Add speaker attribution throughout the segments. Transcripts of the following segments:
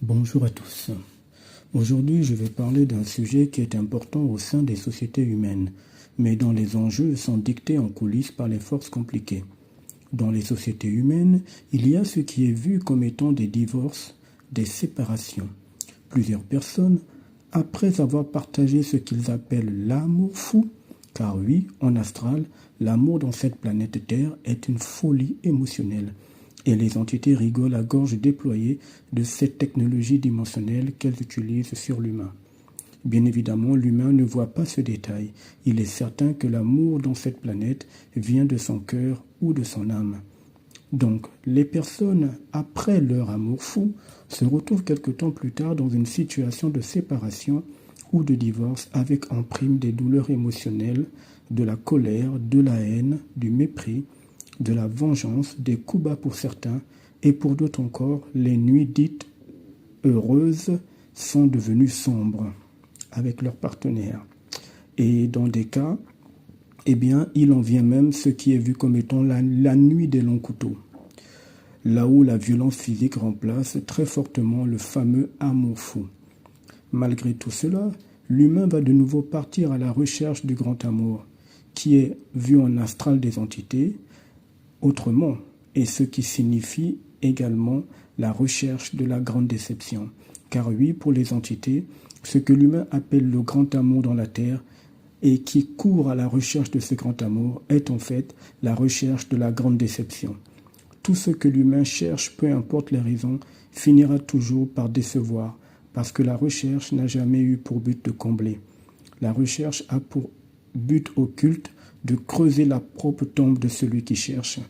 Speaker 1: Bonjour à tous. Aujourd'hui, je vais parler d'un sujet qui est important au sein des sociétés humaines, mais dont les enjeux sont dictés en coulisses par les forces compliquées. Dans les sociétés humaines, il y a ce qui est vu comme étant des divorces, des séparations. Plusieurs personnes, après avoir partagé ce qu'ils appellent l'amour fou, car oui, en astral, l'amour dans cette planète Terre est une folie émotionnelle. Et les entités rigolent à gorge déployée de cette technologie dimensionnelle qu'elles utilisent sur l'humain. Bien évidemment, l'humain ne voit pas ce détail. Il est certain que l'amour dans cette planète vient de son cœur ou de son âme. Donc, les personnes, après leur amour fou, se retrouvent quelque temps plus tard dans une situation de séparation ou de divorce avec en prime des douleurs émotionnelles, de la colère, de la haine, du mépris, de la vengeance, des coups bas pour certains, et pour d'autres encore, les nuits dites heureuses sont devenues sombres avec leurs partenaires. Et dans des cas, il en vient même ce qui est vu comme étant la nuit des longs couteaux, là où la violence physique remplace très fortement le fameux amour fou. Malgré tout cela, l'humain va de nouveau partir à la recherche du grand amour, qui est vu en astral des entités, autrement, et ce qui signifie également la recherche de la grande déception. Car oui, pour les entités, ce que l'humain appelle le grand amour dans la terre et qui court à la recherche de ce grand amour est en fait la recherche de la grande déception. Tout ce que l'humain cherche, peu importe les raisons, finira toujours par décevoir parce que la recherche n'a jamais eu pour but de combler. La recherche a pour but occulte de creuser la propre tombe de celui qui cherche.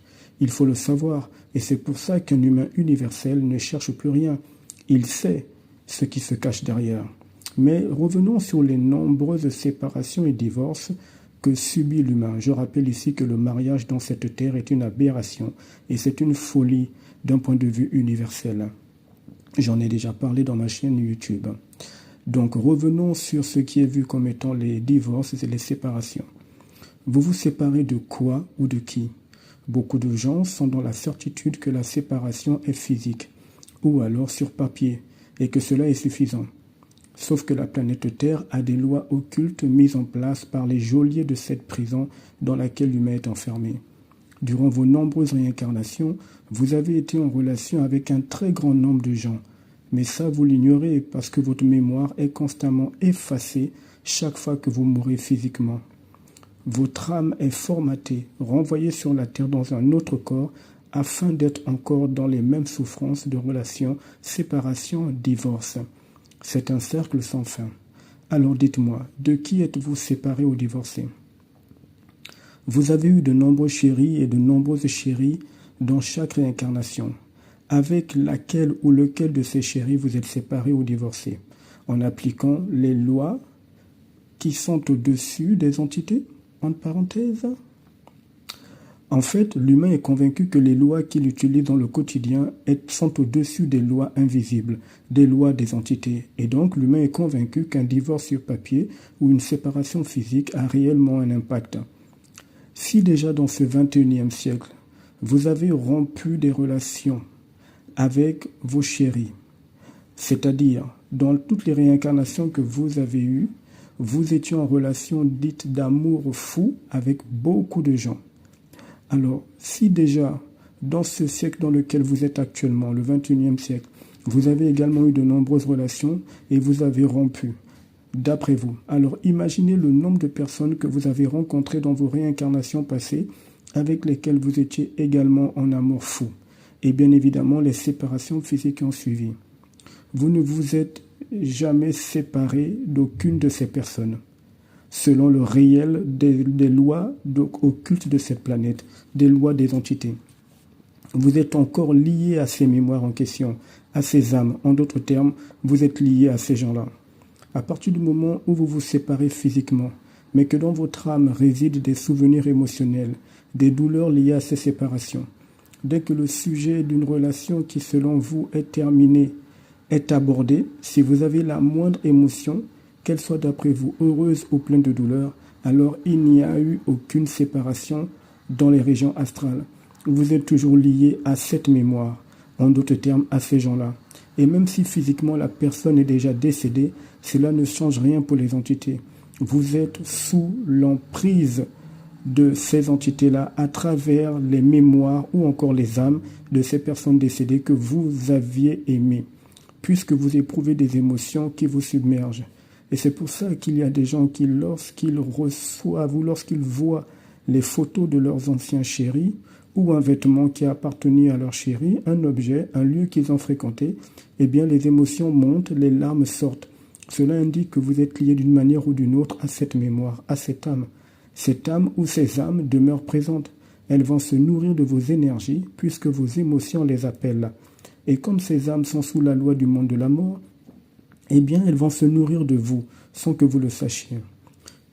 Speaker 1: Il faut le savoir, et c'est pour ça qu'un humain universel ne cherche plus rien. Il sait ce qui se cache derrière. Mais revenons sur les nombreuses séparations et divorces que subit l'humain. Je rappelle ici que le mariage dans cette terre est une aberration, et c'est une folie d'un point de vue universel. J'en ai déjà parlé dans ma chaîne YouTube. Donc revenons sur ce qui est vu comme étant les divorces et les séparations. Vous vous séparez de quoi ou de qui ? Beaucoup de gens sont dans la certitude que la séparation est physique, ou alors sur papier, et que cela est suffisant. Sauf que la planète Terre a des lois occultes mises en place par les geôliers de cette prison dans laquelle l'humain est enfermé. Durant vos nombreuses réincarnations, vous avez été en relation avec un très grand nombre de gens. Mais ça, vous l'ignorez parce que votre mémoire est constamment effacée chaque fois que vous mourrez physiquement. Votre âme est formatée, renvoyée sur la terre dans un autre corps, afin d'être encore dans les mêmes souffrances de relations, séparation, divorce. C'est un cercle sans fin. Alors dites-moi, de qui êtes-vous séparé ou divorcé ? Vous avez eu de nombreux chéris et de nombreuses chéries dans chaque réincarnation. Avec laquelle ou lequel de ces chéris vous êtes séparé ou divorcé ? En appliquant les lois qui sont au-dessus des entités ? Entre parenthèses. En fait, l'humain est convaincu que les lois qu'il utilise dans le quotidien sont au-dessus des lois invisibles, des lois des entités. Et donc, l'humain est convaincu qu'un divorce sur papier ou une séparation physique a réellement un impact. Si déjà dans ce 21e siècle, vous avez rompu des relations avec vos chéris, c'est-à-dire dans toutes les réincarnations que vous avez eues, vous étiez en relation dite d'amour fou avec beaucoup de gens. Alors, si déjà, dans ce siècle dans lequel vous êtes actuellement, le 21e siècle, vous avez également eu de nombreuses relations et vous avez rompu, d'après vous, alors imaginez le nombre de personnes que vous avez rencontrées dans vos réincarnations passées avec lesquelles vous étiez également en amour fou. Et bien évidemment, les séparations physiques ont suivi. Vous ne vous êtes jamais séparé d'aucune de ces personnes, selon le réel des lois occultes de cette planète, des lois des entités. Vous êtes encore lié à ces mémoires en question, à ces âmes. En d'autres termes, vous êtes lié à ces gens-là. À partir du moment où vous vous séparez physiquement, mais que dans votre âme résident des souvenirs émotionnels, des douleurs liées à ces séparations, dès que le sujet d'une relation qui, selon vous, est terminée, est abordé, si vous avez la moindre émotion, qu'elle soit d'après vous heureuse ou pleine de douleur, alors il n'y a eu aucune séparation dans les régions astrales. Vous êtes toujours lié à cette mémoire, en d'autres termes à ces gens-là. Et même si physiquement la personne est déjà décédée, cela ne change rien pour les entités. Vous êtes sous l'emprise de ces entités-là à travers les mémoires ou encore les âmes de ces personnes décédées que vous aviez aimées, puisque vous éprouvez des émotions qui vous submergent. Et c'est pour ça qu'il y a des gens qui, lorsqu'ils reçoivent ou lorsqu'ils voient les photos de leurs anciens chéris, ou un vêtement qui a appartenu à leur chéri, un objet, un lieu qu'ils ont fréquenté, eh bien les émotions montent, les larmes sortent. Cela indique que vous êtes lié d'une manière ou d'une autre à cette mémoire, à cette âme. Cette âme ou ces âmes demeurent présentes. Elles vont se nourrir de vos énergies puisque vos émotions les appellent. Et comme ces âmes sont sous la loi du monde de la mort, eh bien elles vont se nourrir de vous sans que vous le sachiez.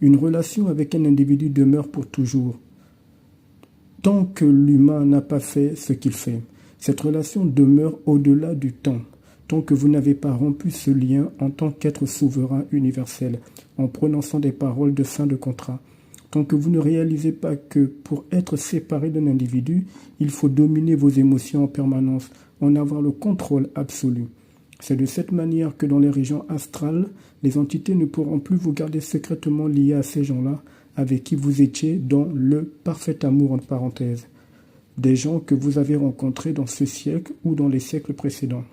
Speaker 1: Une relation avec un individu demeure pour toujours, tant que l'humain n'a pas fait ce qu'il fait. Cette relation demeure au-delà du temps, tant que vous n'avez pas rompu ce lien en tant qu'être souverain universel, en prononçant des paroles de fin de contrat. Tant que vous ne réalisez pas que pour être séparé d'un individu, il faut dominer vos émotions en permanence, en avoir le contrôle absolu. C'est de cette manière que dans les régions astrales, les entités ne pourront plus vous garder secrètement liés à ces gens-là, avec qui vous étiez dans le parfait amour entre parenthèses. Des gens que vous avez rencontrés dans ce siècle ou dans les siècles précédents.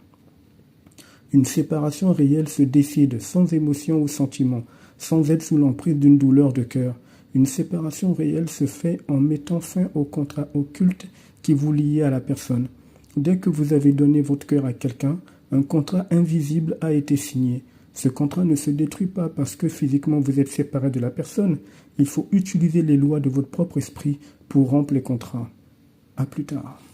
Speaker 1: Une séparation réelle se décide sans émotion ou sentiment, sans être sous l'emprise d'une douleur de cœur. Une séparation réelle se fait en mettant fin au contrat occulte qui vous liait à la personne. Dès que vous avez donné votre cœur à quelqu'un, un contrat invisible a été signé. Ce contrat ne se détruit pas parce que physiquement vous êtes séparé de la personne. Il faut utiliser les lois de votre propre esprit pour rompre les contrats. À plus tard.